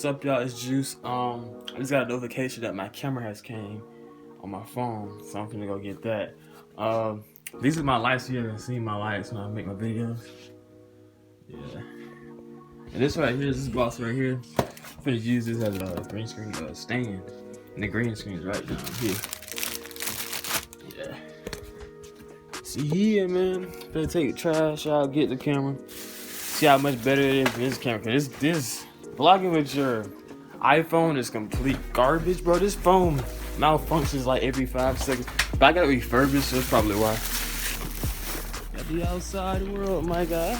What's up, y'all? It's Juice. I just got a notification that my camera has came on my phone, so I'm gonna go get that. These are my lights. You haven't seen my lights when I make my videos. Yeah. And this right here, this box right here, I'm gonna use this as a green screen stand, and the green screen is right down here. Yeah. See here, man. Better take the trash out, get the camera. See how much better it is than this camera. Cause this vlogging with your iPhone is complete garbage, bro. This phone malfunctions like every 5 seconds. But I got refurbished, so that's probably why. Got the outside world, my guy.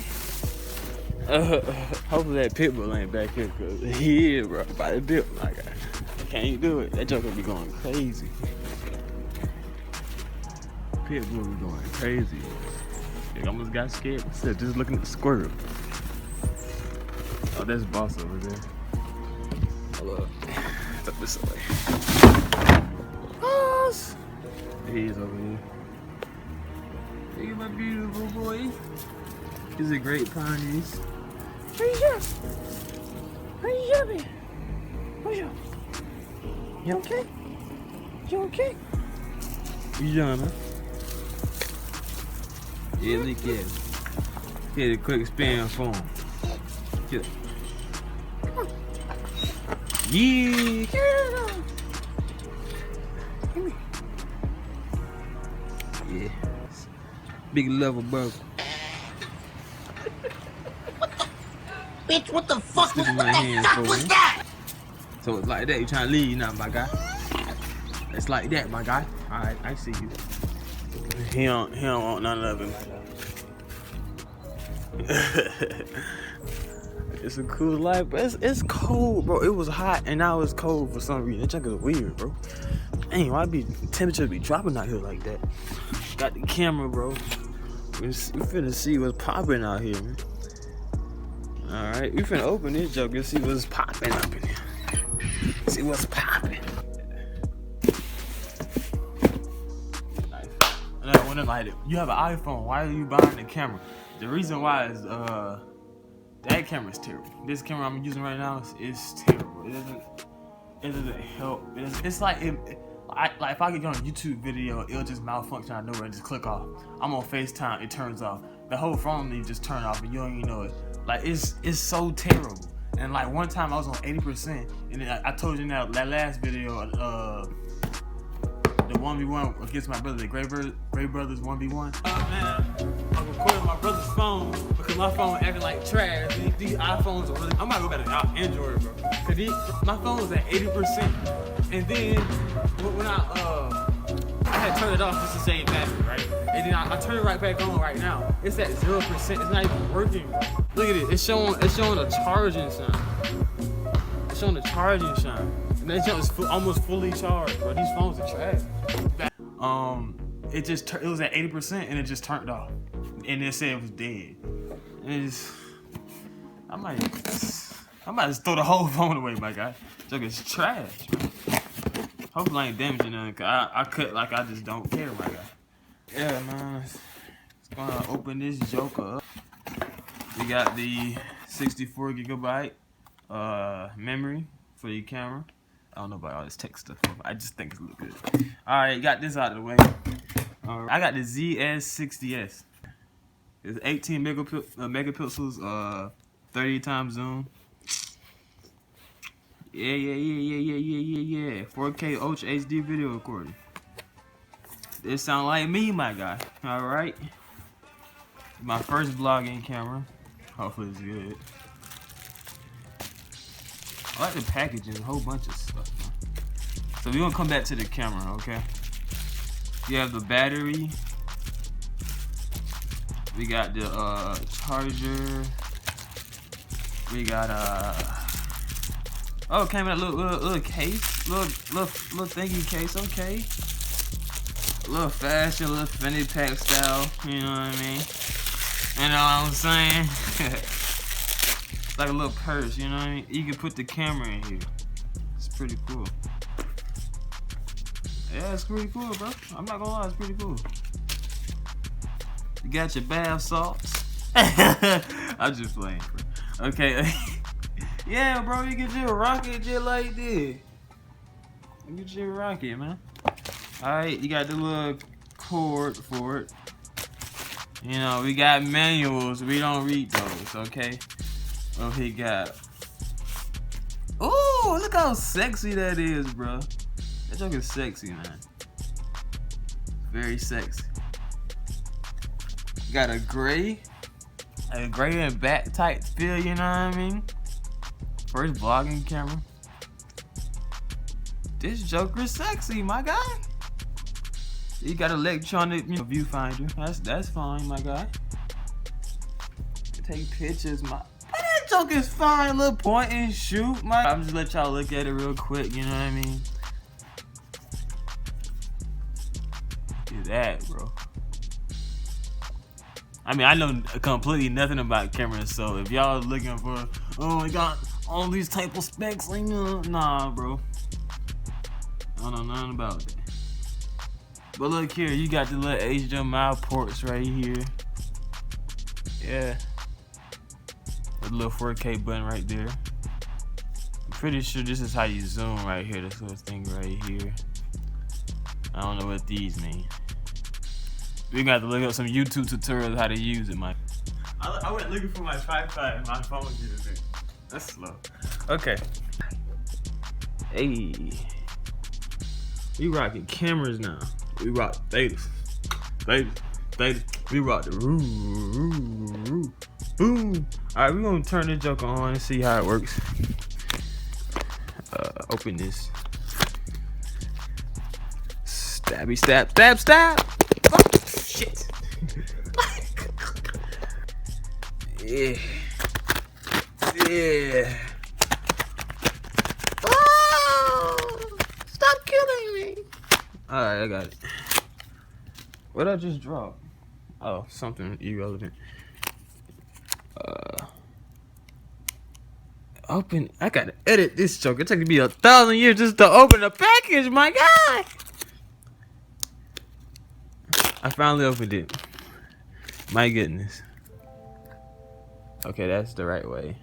Hopefully that pit bull ain't back here, cause he is, bro. By the dip, my guy. I can't do it. That joker be going crazy. Pit bull be going crazy. I almost got scared. Instead, just looking at the squirrel. Oh, there's boss over there. Hold up. Tuck this away. Boss! He is over here. Look at my beautiful boy. He's a great ponies. Where you at? Where you at, man? Where you? You okay? You okay? You done, huh? Yeah, look at it. Get a quick spin for him. Get it. Yeah, get it. Come here. Yeah. Big level burger. Bitch, what the fuck was that? that? So it's like that, you trying to leave now, my guy. It's like that, my guy. Alright, I see you. He don't want none of it. It's a cool life, but it's cold, bro. It was hot and now it's cold for some reason. That junk is weird, bro. Dang, why be temperature be dropping out here like that? Got the camera, bro. We finna see what's popping out here, man. Alright, we finna open this junk and see what's popping up in here. See what's popping. And I wonder, like, you have an iPhone, why are you buying the camera? The reason why is that camera's terrible. This camera I'm using right now is terrible. It doesn't help. It's like if I get on a YouTube video, it'll just malfunction out of nowhere and just click off. I'm on FaceTime, it turns off. The whole phone needs just turn off and you don't even know it. Like it's so terrible. And like one time I was on 80%, and then I told you in that last video, the 1v1 against my brother, the Gray Brothers 1v1. Man, I'm recording my brother's phone because my phone acting like trash. These iPhones are really, I'm about to go back to Android, bro. Cause my phone was at 80%. And then when I had turned it off just to save battery, right? And then I turn it right back on right now. It's at 0%. It's not even working, bro. Look at it. It's showing a charging sign. It's showing a charging sign. And that junk is almost fully charged, bro. These phones are trash. It was at 80% and it just turned off, and it said it was dead. I might just throw the whole phone away, my guy. Junk is trash. Hopefully I ain't damaging nothing, cause I cut like I just don't care, my guy. Yeah, man. It's gonna open this joker up. We got the 64 gigabyte memory for your camera. I don't know about all this tech stuff. I just think it look good. Alright, got this out of the way. I got the ZS60S. It's 18 megapixels, 30 times zoom. Yeah. 4K Ultra HD video recording. This sound like me, my guy. Alright. My first vlogging camera. Hopefully it's good. I like the packaging, a whole bunch of stuff. So we're gonna come back to the camera, okay? You have the battery. We got the charger. We got oh, it came in a little case, little thingy case, okay. A little fashion, a little fanny pack style, you know what I mean? You know what I'm saying? Like a little purse, you know what I mean? You can put the camera in here. It's pretty cool. Yeah, it's pretty cool, bro. I'm not gonna lie, it's pretty cool. You got your bath salts. I'm just playing, bro. Okay. Yeah, bro, you get your rocket just like this. You get your rocket, man. Alright, you got the little cord for it. You know, we got manuals. We don't read those, okay? Oh, he got. Oh, look how sexy that is, bro. That joke is sexy, man. Very sexy. Got a gray and back type feel, you know what I mean? First vlogging camera. This joker is sexy, my guy. You got electronic viewfinder. That's fine, my guy. Take pictures, my. That joker is fine. Little point and shoot, my. I'm just let y'all look at it real quick. You know what I mean? Look at that, bro. I mean, I know completely nothing about cameras, so if y'all looking for, oh, I got all these type of specs, like, nah, bro. I don't know nothing about that. But look here, you got the little HDMI ports right here. Yeah. The little 4K button right there. I'm pretty sure this is how you zoom right here, this little thing right here. I don't know what these mean. We got to look up some YouTube tutorials how to use it, man. I went looking for my tripod and my phone did it. That's slow. Okay. Hey. We rocking cameras now. We rock thetas. We rock the boom. Alright, we're gonna turn this joker on and see how it works. Open this. Stabby stab. Oh, shit. Yeah. Oh, stop killing me. Alright, I got it. What I just dropped? Oh, something irrelevant. Open. I gotta edit this joke. It took me 1,000 years just to open the package, my guy. I finally opened it. My goodness. Okay, that's the right way.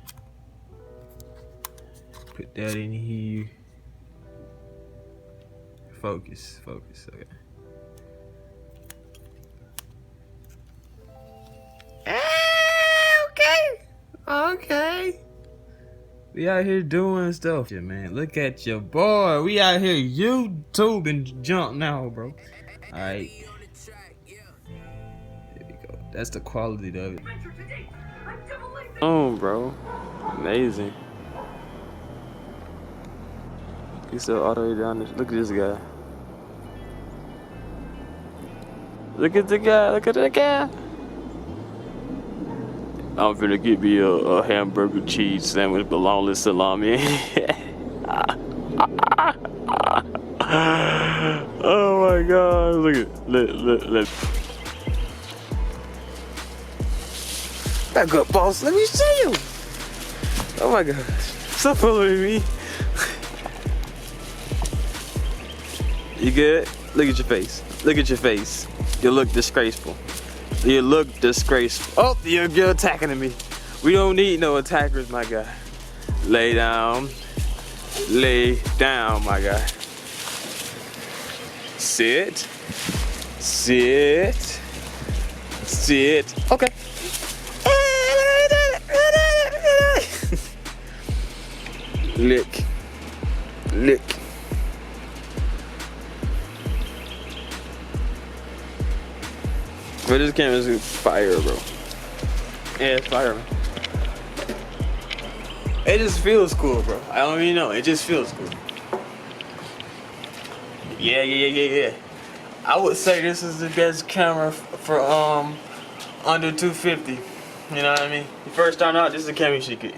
Put that in here. Focus. Okay. Okay. We out here doing stuff. Yeah, man. Look at your boy. We out here YouTubing junk now, bro. Alright. There we go. That's the quality of it. Oh, bro. Amazing. He's still all the way down this. Look at this guy. Look at the guy. I'm finna get me a hamburger cheese sandwich with longless salami. Oh my god, look at look. Back up, boss, let me see you. Oh my god. Stop following me. You good? Look at your face. You look disgraceful. Oh, you're attacking me. We don't need no attackers, my guy. Lay down, my guy. Sit. Okay. Lick. But this camera's fire, bro. Yeah, it's fire, man. It just feels cool, bro. I don't even know. It just feels cool. Yeah. I would say this is the best camera for under $250. You know what I mean? You first start out, this is the camera you should get.